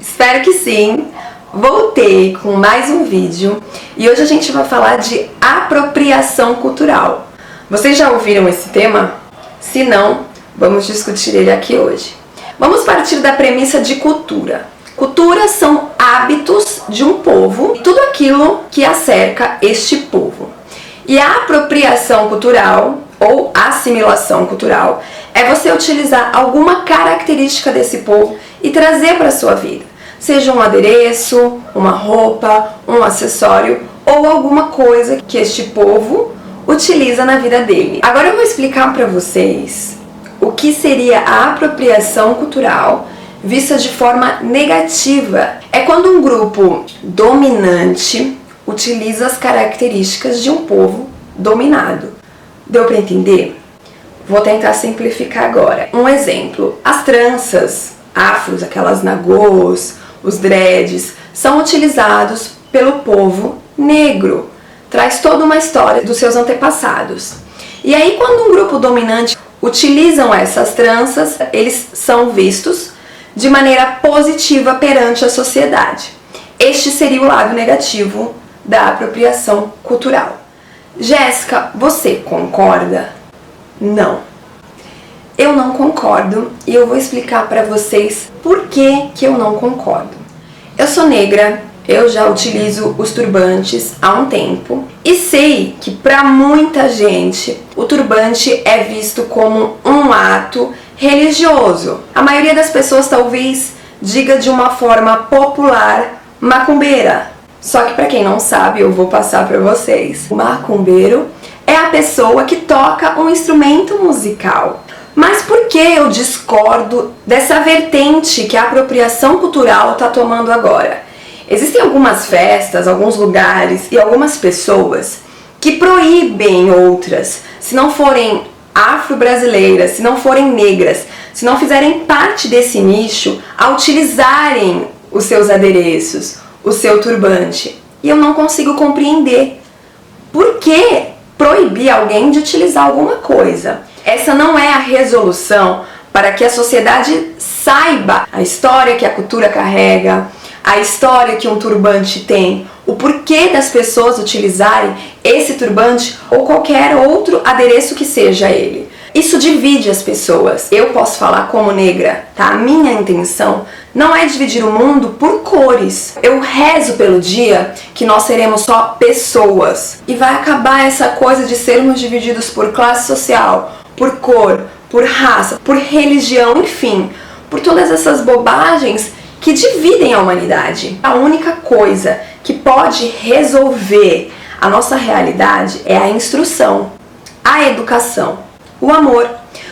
Espero que sim! Voltei com mais um vídeo e hoje a gente vai falar de apropriação cultural. Vocês já ouviram esse tema? Se não, vamos discutir ele aqui hoje. Vamos partir da premissa de cultura. Cultura são hábitos de um povo e tudo aquilo que acerca este povo. E a apropriação cultural ou assimilação cultural é você utilizar alguma característica desse povo e trazer para a sua vida. Seja um adereço, uma roupa, um acessório ou alguma coisa que este povo utiliza na vida dele. Agora eu vou explicar para vocês o que seria a apropriação cultural vista de forma negativa. É quando um grupo dominante utiliza as características de um povo dominado. Deu para entender? Vou tentar simplificar agora. Um exemplo, as tranças afros, aquelas nagôs, os dreads, são utilizados pelo povo negro. Traz toda uma história dos seus antepassados. E aí quando um grupo dominante utilizam essas tranças, eles são vistos de maneira positiva perante a sociedade. Este seria o lado negativo da apropriação cultural. Jéssica, você concorda? Não. Eu não concordo e eu vou explicar para vocês por que eu não concordo. Eu sou negra, eu já utilizo os turbantes há um tempo e sei que para muita gente o turbante é visto como um ato religioso. A maioria das pessoas talvez diga de uma forma popular macumbeira. Só que para quem não sabe, eu vou passar para vocês. O macumbeiro é a pessoa que toca um instrumento musical. Mas por que eu discordo dessa vertente que a apropriação cultural está tomando agora? Existem algumas festas, alguns lugares e algumas pessoas que proíbem outras, se não forem afro-brasileiras, se não forem negras, se não fizerem parte desse nicho, a utilizarem os seus adereços, o seu turbante. E eu não consigo compreender por que proibir alguém de utilizar alguma coisa. Essa não é a resolução para que a sociedade saiba a história que a cultura carrega, a história que um turbante tem, o porquê das pessoas utilizarem esse turbante ou qualquer outro adereço que seja ele. Isso divide as pessoas. Eu posso falar como negra, tá? A minha intenção não é dividir o mundo por cores. Eu rezo pelo dia que nós seremos só pessoas. E vai acabar essa coisa de sermos divididos por classe social, por cor, por raça, por religião, enfim, por todas essas bobagens que dividem a humanidade. A única coisa que pode resolver a nossa realidade é a instrução, a educação, o amor.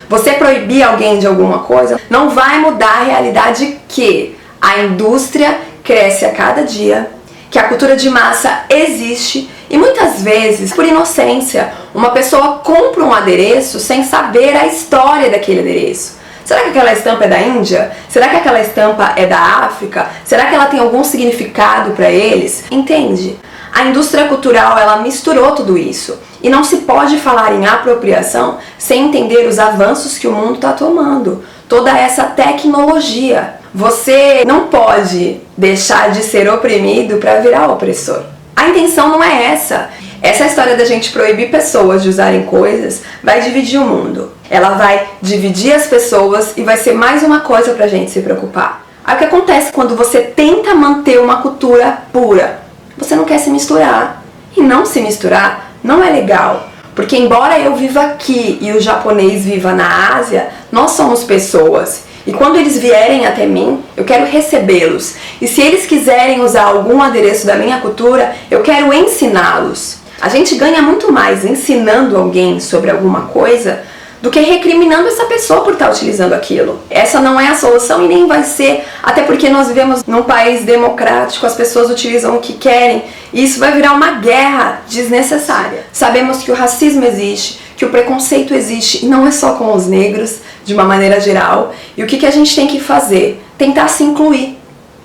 Você proibir alguém de alguma coisa não vai mudar a realidade que a indústria cresce a cada dia, que a cultura de massa existe e muitas vezes, por inocência, uma pessoa compra um adereço sem saber a história daquele adereço. Será que aquela estampa é da Índia? Será que aquela estampa é da África? Será que ela tem algum significado para eles? Entende? A indústria cultural, ela misturou tudo isso. E não se pode falar em apropriação sem entender os avanços que o mundo está tomando. Toda essa tecnologia. Você não pode deixar de ser oprimido para virar opressor. A intenção não é essa. Essa história da gente proibir pessoas de usarem coisas vai dividir o mundo. Ela vai dividir as pessoas e vai ser mais uma coisa pra gente se preocupar. Aí o que acontece quando você tenta manter uma cultura pura? Você não quer se misturar. E não se misturar não é legal. Porque embora eu viva aqui e o japonês viva na Ásia, nós somos pessoas. E quando eles vierem até mim, eu quero recebê-los. E se eles quiserem usar algum adereço da minha cultura, eu quero ensiná-los. A gente ganha muito mais ensinando alguém sobre alguma coisa do que recriminando essa pessoa por estar utilizando aquilo. Essa não é a solução e nem vai ser, até porque nós vivemos num país democrático, as pessoas utilizam o que querem e isso vai virar uma guerra desnecessária. Sabemos que o racismo existe, que o preconceito existe e não é só com os negros, de uma maneira geral. E o que a gente tem que fazer? Tentar se incluir,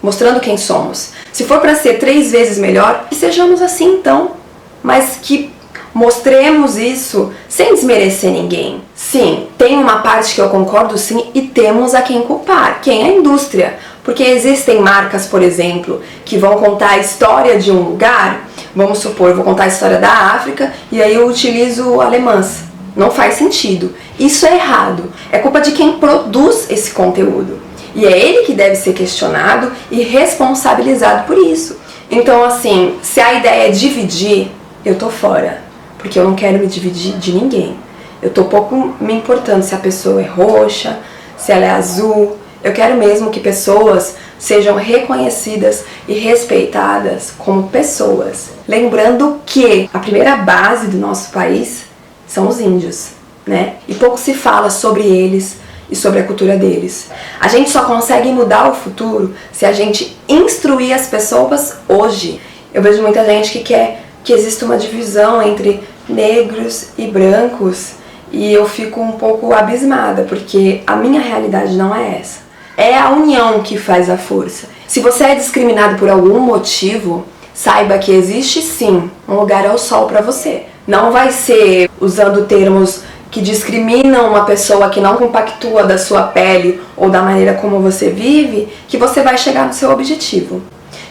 mostrando quem somos. Se for para ser 3 vezes melhor, que sejamos assim então, mas que Mostremos isso sem desmerecer ninguém. Sim, tem uma parte que eu concordo sim, e temos a quem culpar, quem é a indústria. Porque existem marcas, por exemplo, que vão contar a história de um lugar. Vamos supor, eu vou contar a história da África e aí eu utilizo alemãs. Não faz sentido. Isso é errado. É culpa de quem produz esse conteúdo. E é ele que deve ser questionado e responsabilizado por isso. Então, assim, se a ideia é dividir, eu tô fora. Porque eu não quero me dividir de ninguém. Eu tô pouco me importando se a pessoa é roxa, se ela é azul. Eu quero mesmo que pessoas sejam reconhecidas e respeitadas como pessoas. Lembrando que a primeira base do nosso país são os índios, né? E pouco se fala sobre eles e sobre a cultura deles. A gente só consegue mudar o futuro se a gente instruir as pessoas hoje. Eu vejo muita gente que quer que exista uma divisão entre negros e brancos e eu fico um pouco abismada, porque a minha realidade não é essa. É a união que faz a força. Se você é discriminado por algum motivo, saiba que existe sim um lugar ao sol para você. Não vai ser usando termos que discriminam uma pessoa que não compactua da sua pele ou da maneira como você vive, que você vai chegar no seu objetivo.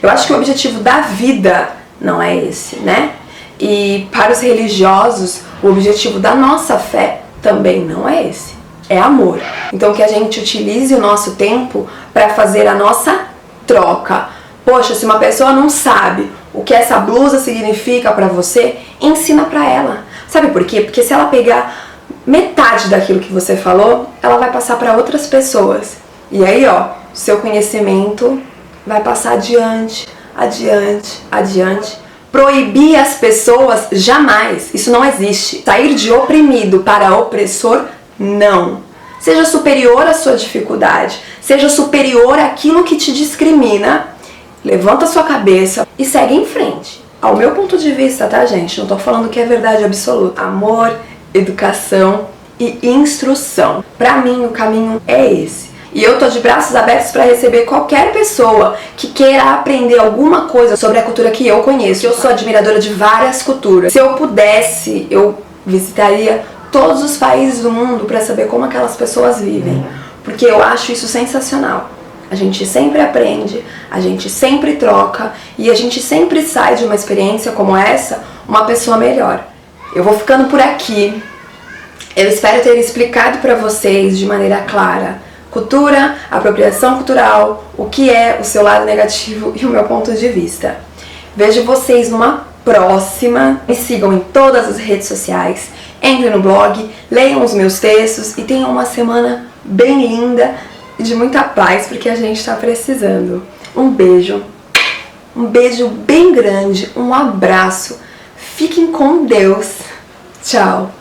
Eu acho que o objetivo da vida não é esse, né? E para os religiosos, o objetivo da nossa fé também não é esse. É amor. Então que a gente utilize o nosso tempo para fazer a nossa troca. Poxa, se uma pessoa não sabe o que essa blusa significa para você, ensina para ela. Sabe por quê? Porque se ela pegar metade daquilo que você falou, ela vai passar para outras pessoas. E aí, ó, seu conhecimento vai passar adiante, adiante, adiante. Proibir as pessoas, jamais. Isso não existe. Sair de oprimido para opressor, não. Seja superior à sua dificuldade, seja superior àquilo que te discrimina, levanta sua cabeça e segue em frente. Ao meu ponto de vista, tá, gente? Não tô falando que é verdade absoluta. Amor, educação e instrução. Pra mim, o caminho é esse. E eu tô de braços abertos para receber qualquer pessoa que queira aprender alguma coisa sobre a cultura que eu conheço. Eu sou admiradora de várias culturas. Se eu pudesse, eu visitaria todos os países do mundo para saber como aquelas pessoas vivem. Porque eu acho isso sensacional. A gente sempre aprende, a gente sempre troca e a gente sempre sai de uma experiência como essa uma pessoa melhor. Eu vou ficando por aqui. Eu espero ter explicado para vocês de maneira clara cultura, apropriação cultural, o que é o seu lado negativo e o meu ponto de vista. Vejo vocês numa próxima. Me sigam em todas as redes sociais, entrem no blog, leiam os meus textos e tenham uma semana bem linda e de muita paz, porque a gente está precisando. Um beijo bem grande, um abraço, fiquem com Deus, tchau!